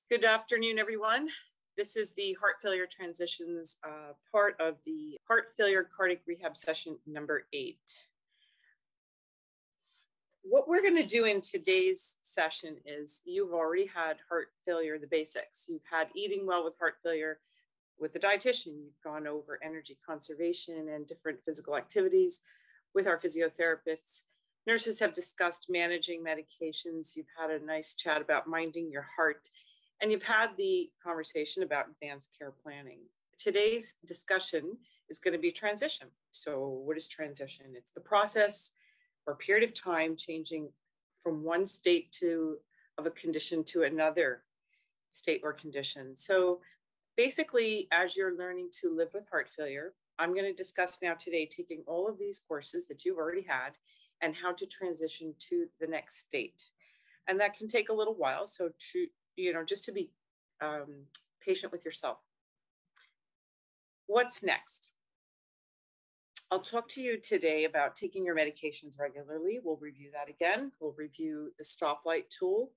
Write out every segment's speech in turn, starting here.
Good afternoon, everyone. This is the heart failure transitions part of the heart failure cardiac rehab session number 8. What we're going to do in today's session is you've already had heart failure, the basics. You've had eating well with heart failure with the dietitian. You've gone over energy conservation and different physical activities with our physiotherapists. Nurses have discussed managing medications. You've had a nice chat about minding your heart. And you've had the conversation about advanced care planning. Today's discussion is going to be transition. So what is transition? It's the process or period of time changing from one state of a condition to another state or condition. So basically, as you're learning to live with heart failure, I'm going to discuss now today taking all of these courses that you've already had and how to transition to the next state. And that can take a little while. So just to be patient with yourself. What's next? I'll talk to you today about taking your medications regularly. We'll review that again. We'll review the stoplight tool.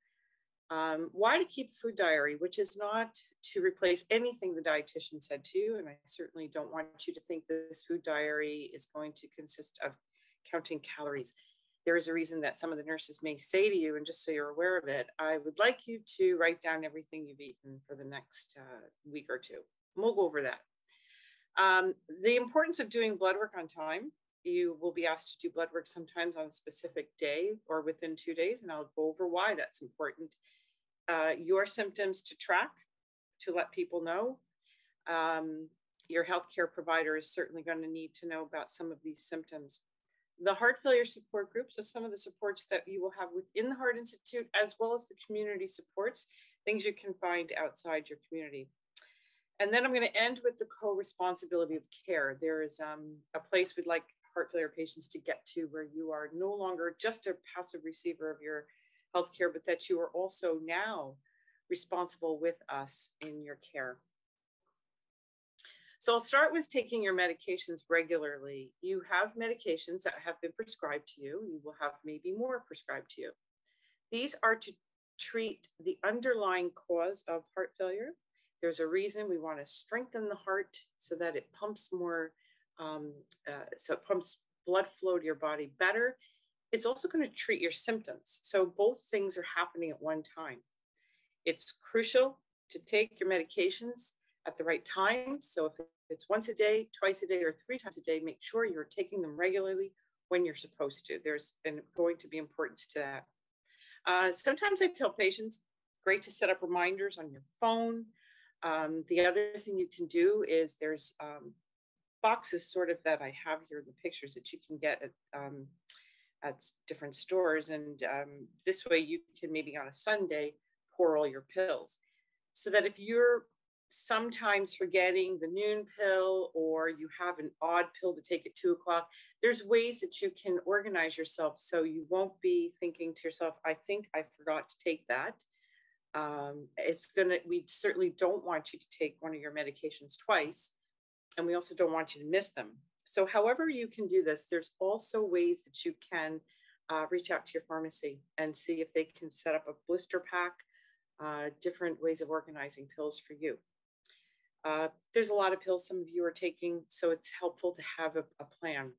Why to keep a food diary, which is not to replace anything the dietitian said to you. And I certainly don't want you to think this food diary is going to consist of counting calories. There is a reason that some of the nurses may say to you, and just so you're aware of it, I would like you to write down everything you've eaten for the next week or two. And we'll go over that. The importance of doing blood work on time. You will be asked to do blood work sometimes on a specific day or within 2 days, and I'll go over why that's important. Your symptoms to track, to let people know. Your healthcare provider is certainly going to need to know about some of these symptoms. The heart failure support groups are some of the supports that you will have within the Heart Institute, as well as the community supports, things you can find outside your community. And then I'm going to end with the co-responsibility of care. There is a place we'd like heart failure patients to get to where you are no longer just a passive receiver of your healthcare, but that you are also now responsible with us in your care. So I'll start with taking your medications regularly. You have medications that have been prescribed to you. You will have maybe more prescribed to you. These are to treat the underlying cause of heart failure. There's a reason we want to strengthen the heart so that it pumps more, so it pumps blood flow to your body better. It's also going to treat your symptoms. So both things are happening at one time. It's crucial to take your medications at the right time. So if it's once a day, twice a day, or 3 times a day, make sure you're taking them regularly when you're supposed to. There's going to be importance to that. Sometimes I tell patients, great to set up reminders on your phone. The other thing you can do is there's boxes sort of that I have here, the pictures that you can get at different stores. And this way you can maybe on a Sunday pour all your pills, so that if you're sometimes forgetting the noon pill or you have an odd pill to take at 2 o'clock, there's ways that you can organize yourself so you won't be thinking to yourself, I think I forgot to take that. We certainly don't want you to take one of your medications twice, and we also don't want you to miss them. So however you can do this, there's also ways that you can reach out to your pharmacy and see if they can set up a blister pack, different ways of organizing pills for you. There's a lot of pills some of you are taking, so it's helpful to have a plan.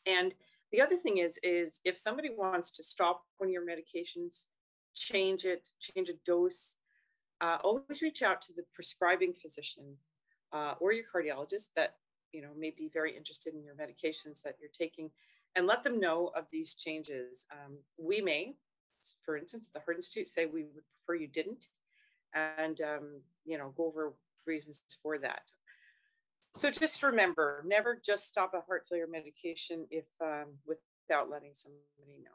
And the other thing is if somebody wants to stop one of your medications, change a dose, always reach out to the prescribing physician or your cardiologist that may be very interested in your medications that you're taking, and let them know of these changes. We may, for instance, at the Heart Institute, say we would prefer you didn't, and go over reasons for that. So just remember, never just stop a heart failure medication without letting somebody know.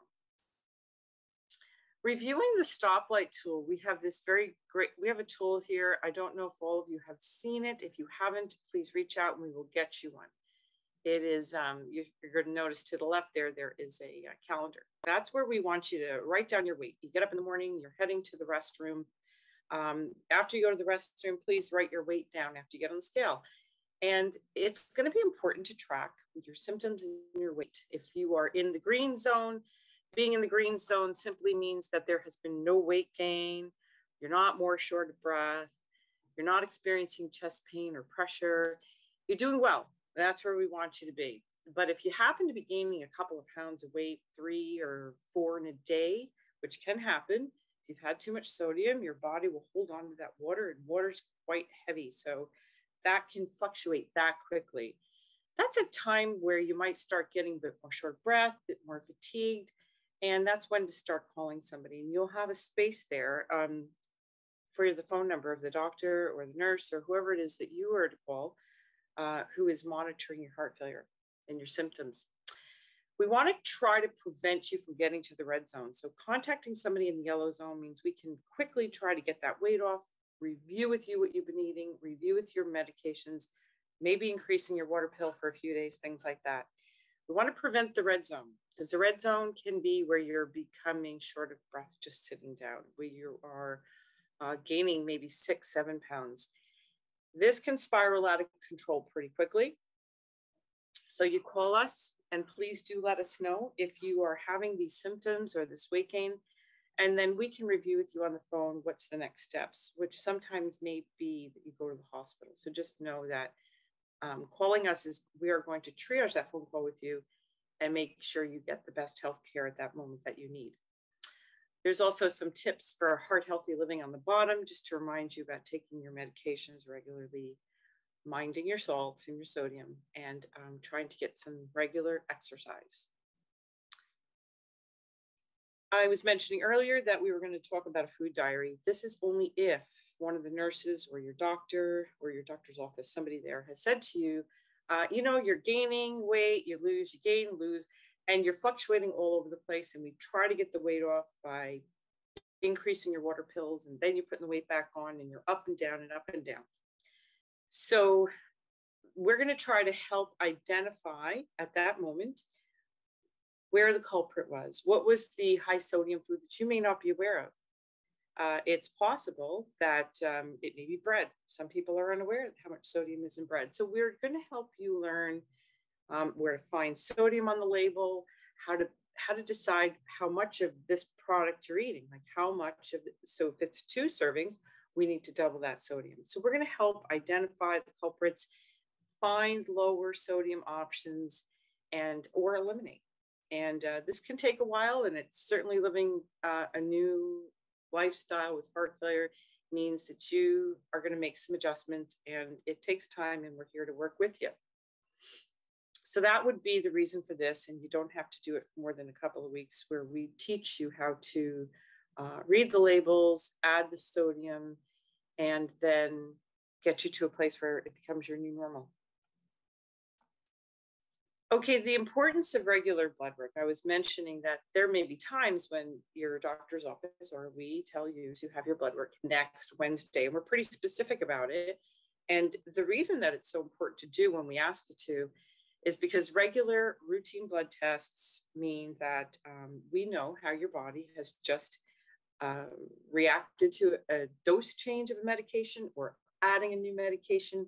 Reviewing the stoplight tool, we have a tool here. I don't know if all of you have seen it. If you haven't, please reach out and we will get you one. It is, you're going to notice to the left there is a calendar. That's where we want you to write down your weight. You get up in the morning, you're heading to the restroom. After you go to the restroom, please write your weight down after you get on the scale. And it's going to be important to track your symptoms and your weight. If you are in the green zone, being in the green zone simply means that there has been no weight gain, you're not more short of breath, you're not experiencing chest pain or pressure, you're doing well. That's where we want you to be. But if you happen to be gaining a couple of pounds of weight, 3 or 4 in a day, which can happen, if you've had too much sodium, your body will hold on to that water, and water's quite heavy. So that can fluctuate that quickly. That's a time where you might start getting a bit more short breath, a bit more fatigued, and that's when to start calling somebody. And you'll have a space there for the phone number of the doctor or the nurse or whoever it is that you are to call, who is monitoring your heart failure and your symptoms. We want to try to prevent you from getting to the red zone. So contacting somebody in the yellow zone means we can quickly try to get that weight off, review with you what you've been eating, review with your medications, maybe increasing your water pill for a few days, things like that. We want to prevent the red zone, because the red zone can be where you're becoming short of breath just sitting down, where you are gaining maybe 6, 7 pounds. This can spiral out of control pretty quickly. So you call us, and please do let us know if you are having these symptoms or this weight gain, and then we can review with you on the phone what's the next steps, which sometimes may be that you go to the hospital. So just know that calling us is, we are going to triage that phone call with you and make sure you get the best health care at that moment that you need. There's also some tips for heart healthy living on the bottom, just to remind you about taking your medications regularly, minding your salts and your sodium, and trying to get some regular exercise. I was mentioning earlier that we were going to talk about a food diary. This is only if one of the nurses or your doctor or your doctor's office, somebody there has said to you, you know, you're gaining weight, you lose, you gain, lose, and you're fluctuating all over the place. And we try to get the weight off by increasing your water pills, and then you're putting the weight back on, and you're up and down and up and down. So we're going to try to help identify at that moment where the culprit was. What was the high sodium food that you may not be aware of? It's possible that it may be bread. Some people are unaware of how much sodium is in bread. So we're going to help you learn where to find sodium on the label, how to decide how much of this product you're eating, like how much of it. So if it's 2 servings, we need to double that sodium. So we're going to help identify the culprits, find lower sodium options, and or eliminate. And this can take a while, and it's certainly living a new lifestyle with heart failure means that you are going to make some adjustments, and it takes time, and we're here to work with you. So that would be the reason for this, and you don't have to do it for more than a couple of weeks, where we teach you how to read the labels, add the sodium, and then get you to a place where it becomes your new normal. Okay, the importance of regular blood work. I was mentioning that there may be times when your doctor's office or we tell you to have your blood work next Wednesday, and we're pretty specific about it. And the reason that it's so important to do when we ask you to is because regular routine blood tests mean that we know how your body has just reacted to a dose change of a medication, or adding a new medication,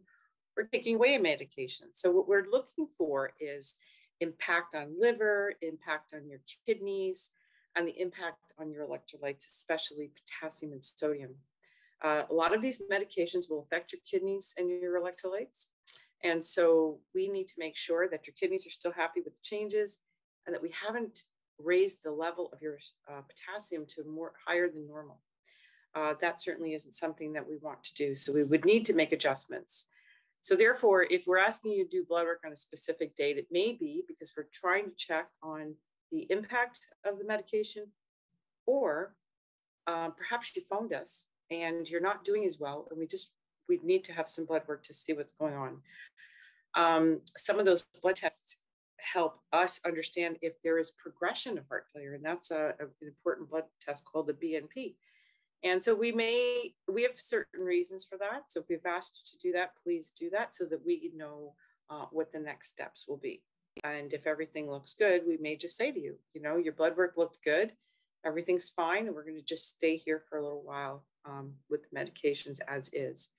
or taking away a medication. So what we're looking for is impact on liver, impact on your kidneys, and the impact on your electrolytes, especially potassium and sodium. A lot of these medications will affect your kidneys and your electrolytes. And so we need to make sure that your kidneys are still happy with the changes, and that we haven't raised the level of your potassium to more higher than normal. That certainly isn't something that we want to do. So we would need to make adjustments. So therefore, if we're asking you to do blood work on a specific date, it may be because we're trying to check on the impact of the medication, or perhaps you phoned us and you're not doing as well, and we need to have some blood work to see what's going on. Some of those blood tests help us understand if there is progression of heart failure, and that's an important blood test called the BNP. And so we have certain reasons for that. So if we've asked you to do that, please do that so that we know what the next steps will be. And if everything looks good, we may just say to you, you know, your blood work looked good, everything's fine, and we're going to just stay here for a little while with the medications as is.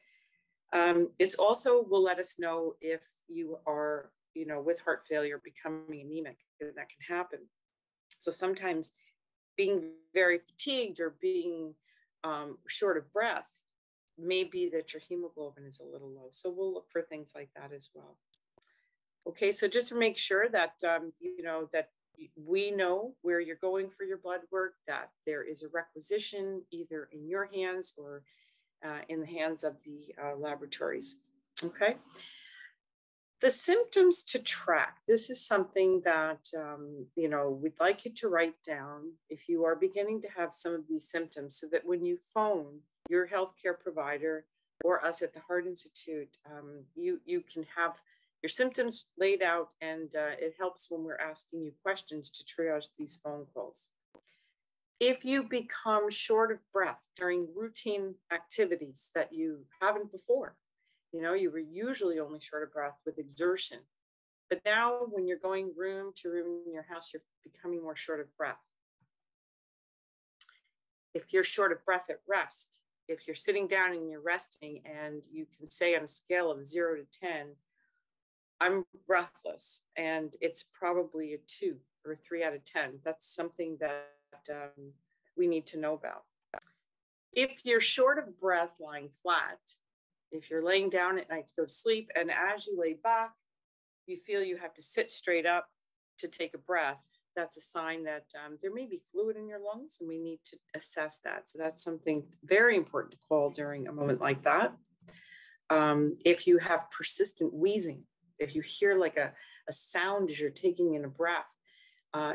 It's also will let us know if you are, you know, with heart failure becoming anemic, and that can happen. So sometimes being very fatigued or being short of breath, may be that your hemoglobin is a little low. So we'll look for things like that as well. Okay, so just to make sure that, you know, that we know where you're going for your blood work, that there is a requisition either in your hands or in the hands of the laboratories. Okay. The symptoms to track. This is something that, you know, we'd like you to write down if you are beginning to have some of these symptoms, so that when you phone your healthcare provider or us at the Heart Institute, you can have your symptoms laid out, and it helps when we're asking you questions to triage these phone calls. If you become short of breath during routine activities that you haven't before, you know, you were usually only short of breath with exertion, but now when you're going room to room in your house, you're becoming more short of breath. If you're short of breath at rest, if you're sitting down and you're resting and you can say on a scale of 0 to 10, I'm breathless, and it's probably a 2 or a 3 out of 10. That's something that we need to know about. If you're short of breath lying flat, if you're laying down at night to go to sleep, and as you lay back, you feel you have to sit straight up to take a breath, that's a sign that there may be fluid in your lungs, and we need to assess that. So that's something very important to call during a moment like that. If you have persistent wheezing, if you hear like a sound as you're taking in a breath,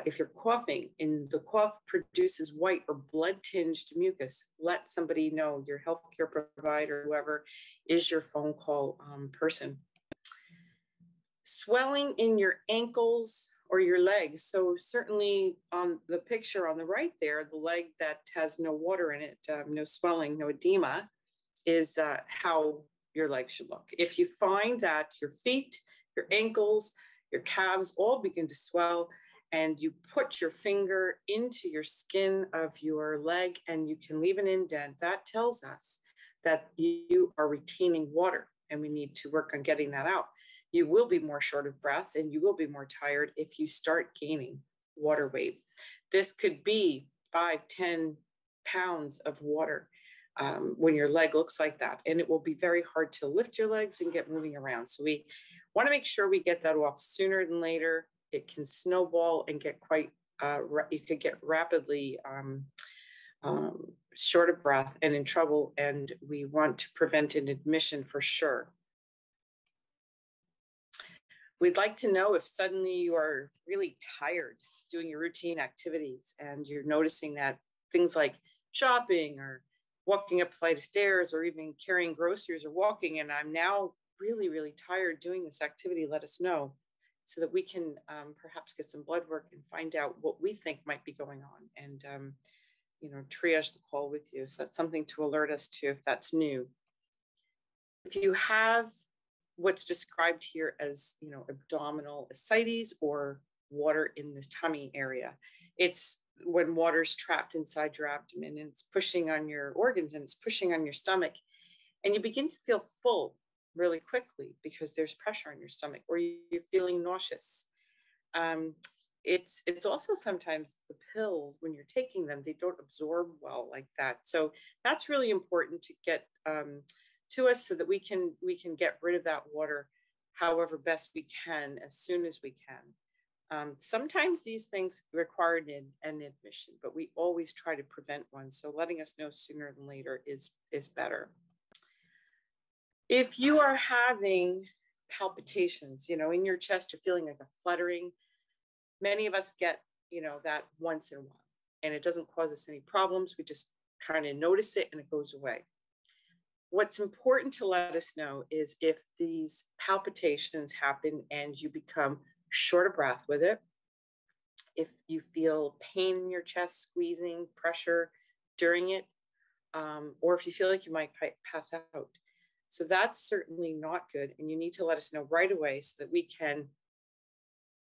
if you're coughing and the cough produces white or blood-tinged mucus, let somebody know, your healthcare provider, whoever is your phone call person. Swelling in your ankles or your legs. So certainly on the picture on the right there, the leg that has no water in it, no swelling, no edema, is how your legs should look. If you find that your feet, your ankles, your calves all begin to swell, and you put your finger into your skin of your leg and you can leave an indent, that tells us that you are retaining water, and we need to work on getting that out. You will be more short of breath and you will be more tired if you start gaining water weight. This could be 5-10 pounds of water when your leg looks like that, and it will be very hard to lift your legs and get moving around. So we want to make sure we get that off sooner than later. It can snowball and get quite, you could get rapidly short of breath and in trouble, and we want to prevent an admission for sure. We'd like to know if suddenly you are really tired doing your routine activities and you're noticing that things like shopping or walking up a flight of stairs or even carrying groceries or walking, and I'm now really, really tired doing this activity, let us know, so that we can perhaps get some blood work and find out what we think might be going on, and you know, triage the call with you. So that's something to alert us to if that's new. If you have what's described here as, you know, abdominal ascites or water in this tummy area, it's when water's trapped inside your abdomen and it's pushing on your organs and it's pushing on your stomach, and you begin to feel full really quickly because there's pressure on your stomach, or you're feeling nauseous. It's also sometimes the pills, when you're taking them, they don't absorb well like that. So that's really important to get to us so that we can get rid of that water however best we can, as soon as we can. Sometimes these things require an admission, but we always try to prevent one. So letting us know sooner than later is better. If you are having palpitations, you know, in your chest, you're feeling like a fluttering, many of us get, you know, that once in a while, and it doesn't cause us any problems. We just kind of notice it and it goes away. What's important to let us know is if these palpitations happen and you become short of breath with it, if you feel pain in your chest, squeezing, pressure during it, or if you feel like you might pass out. So that's certainly not good. And you need to let us know right away so that we can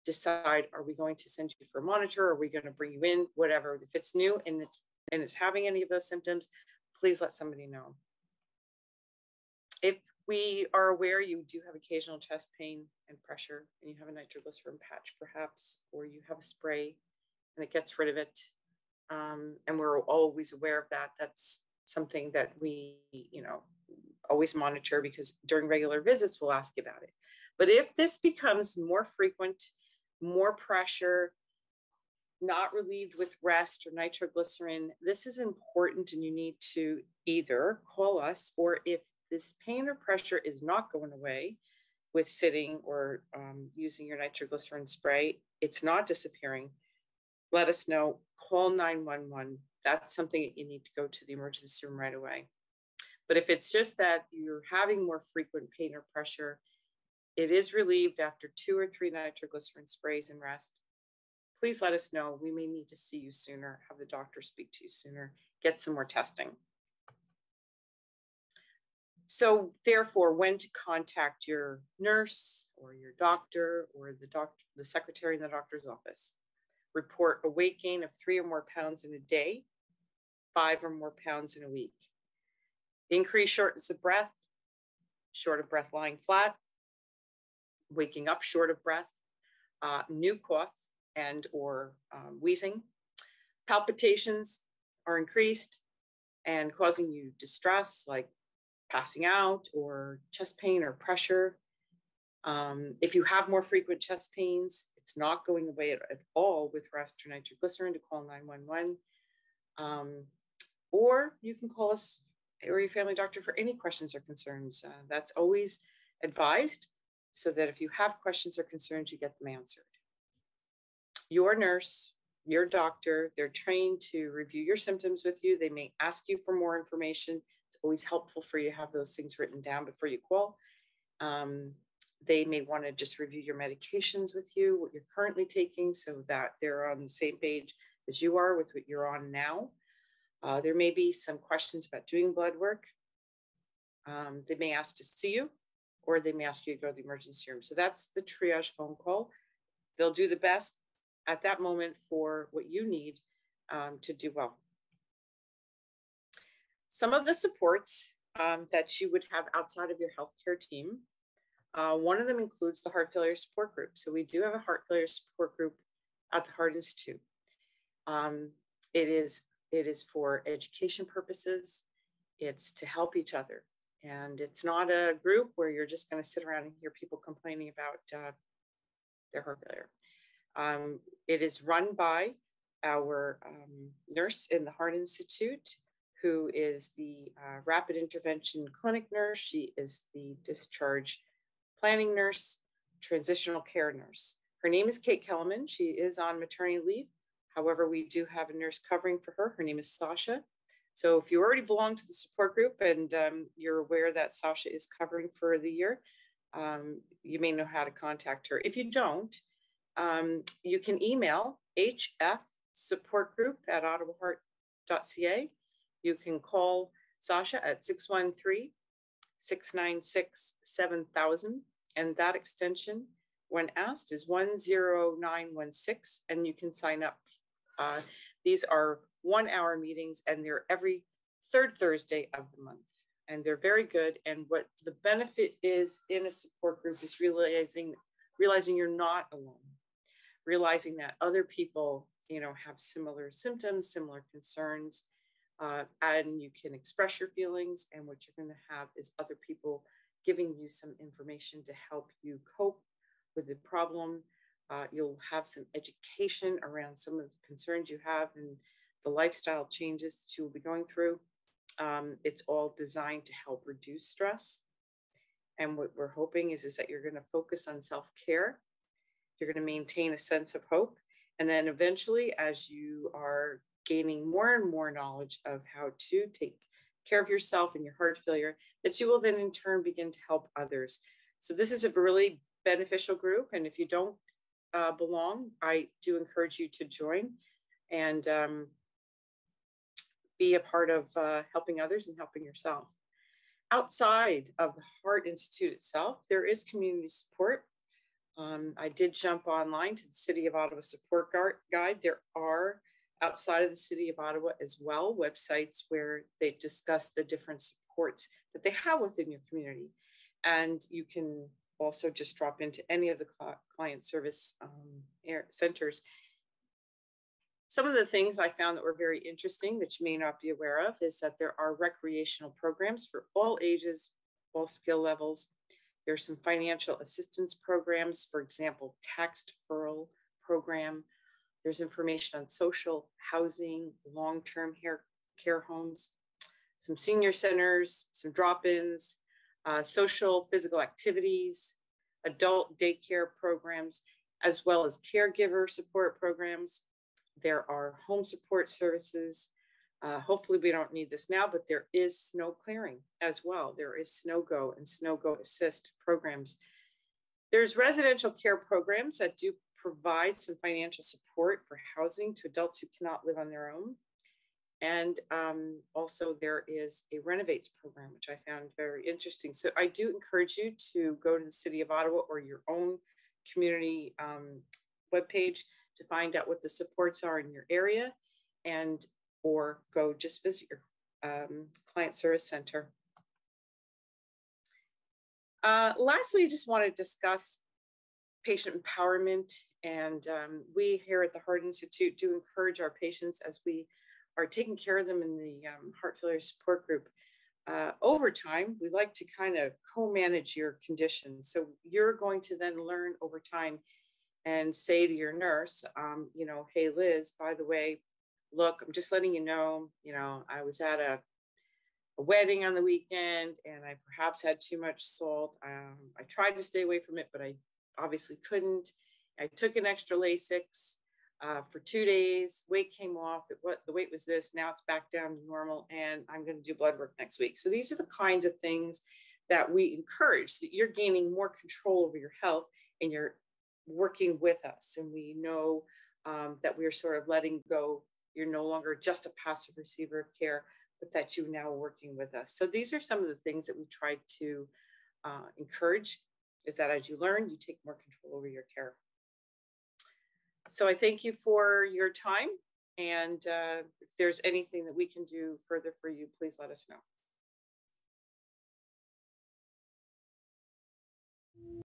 decide, are we going to send you for a monitor? Are we going to bring you in? Whatever. If it's new and it's having any of those symptoms, please let somebody know. If we are aware you do have occasional chest pain and pressure, and you have a nitroglycerin patch perhaps, or you have a spray and it gets rid of it, and we're always aware of that, something that we, always monitor, because during regular visits, we'll ask you about it. But if this becomes more frequent, more pressure, not relieved with rest or nitroglycerin, this is important, and you need to either call us, or if this pain or pressure is not going away with sitting or using your nitroglycerin spray, it's not disappearing, let us know, call 911. That's something that you need to go to the emergency room right away. But if it's just that you're having more frequent pain or pressure, it is relieved after 2 or 3 nitroglycerin sprays and rest, please let us know. We may need to see you sooner, have the doctor speak to you sooner, get some more testing. So therefore, when to contact your nurse or your doctor or the secretary in the doctor's office. Report a weight gain of 3 or more pounds in a day, 5 or more pounds in a week. Increased shortness of breath, short of breath lying flat, waking up short of breath, new cough and or wheezing. Palpitations are increased and causing you distress, like passing out or chest pain or pressure. If you have more frequent chest pains, it's not going away at all with rest or nitroglycerin, to call 911. Or you can call us or your family doctor for any questions or concerns. That's always advised, so that if you have questions or concerns, you get them answered. Your nurse, your doctor, they're trained to review your symptoms with you. They may ask you for more information. It's always helpful for you to have those things written down before you call. They may want to just review your medications with you, what you're currently taking, so that they're on the same page as you are with what you're on now. There may be some questions about doing blood work. They may ask to see you, or they may ask you to go to the emergency room. So that's the triage phone call. They'll do the best at that moment for what you need to do well. Some of the supports that you would have outside of your healthcare team, one of them includes the heart failure support group. So we do have a heart failure support group at the Heart Institute. It is for education purposes. It's to help each other. And it's not a group where you're just going to sit around and hear people complaining about their heart failure. It is run by our nurse in the Heart Institute, who is the rapid intervention clinic nurse. She is the discharge planning nurse, transitional care nurse. Her name is Kate Kellerman. She is on maternity leave. However, we do have a nurse covering for her. Her name is Sasha. So if you already belong to the support group and you're aware that Sasha is covering for the year, you may know how to contact her. If you don't, you can email hfsupportgroup@ottawaheart.ca. You can call Sasha at 613-696-7000, and that extension, when asked, is 10916, and you can sign up. These are 1-hour meetings, and they're every third Thursday of the month, and they're very good. And what the benefit is in a support group is realizing you're not alone, realizing that other people, have similar symptoms, similar concerns, and you can express your feelings. And what you're going to have is other people giving you some information to help you cope with the problem. You'll have some education around some of the concerns you have and the lifestyle changes that you will be going through. It's all designed to help reduce stress. And what we're hoping is that you're going to focus on self-care. You're going to maintain a sense of hope. And then eventually, as you are gaining more and more knowledge of how to take care of yourself and your heart failure, that you will then in turn begin to help others. So this is a really beneficial group. And if you don't belong, I do encourage you to join and be a part of helping others and helping yourself. Outside of the Heart Institute itself, there is community support. I did jump online to the City of Ottawa Support Guide. There are, outside of the City of Ottawa as well, websites where they discuss the different supports that they have within your community. And you can also just drop into any of the client service centers Some of the things I found that were very interesting that you may not be aware of is that there are recreational programs for all ages, all skill levels. There's some financial assistance programs, for example, tax deferral program. There's information on social housing, long-term care homes, some senior centers, some drop-ins, social physical activities, adult daycare programs, as well as caregiver support programs. There are home support services. Hopefully we don't need this now, but there is snow clearing as well. There is Snow Go and Snow Go Assist programs. There's residential care programs that do provide some financial support for housing to adults who cannot live on their own. And also there is a Renovates program, which I found very interesting. So I do encourage you to go to the City of Ottawa or your own community webpage to find out what the supports are in your area, and or go just visit your client service center. Lastly, I just want to discuss patient empowerment. And we here at the Heart Institute do encourage our patients as we are taking care of them in the heart failure support group. Over time, we like to kind of co-manage your condition. So you're going to then learn over time and say to your nurse, you know, hey, Liz, by the way, look, I'm just letting you know, I was at a wedding on the weekend and I perhaps had too much salt. I tried to stay away from it, but I obviously couldn't. I took an extra Lasix for 2 days. Weight came off. The weight was this. Now it's back down to normal, and I'm going to do blood work next week. So these are the kinds of things that we encourage, that you're gaining more control over your health and you're working with us. And we know that we are sort of letting go. You're no longer just a passive receiver of care, but that you're now working with us. So these are some of the things that we try to encourage, is that as you learn, you take more control over your care. So I thank you for your time. And if there's anything that we can do further for you, please let us know.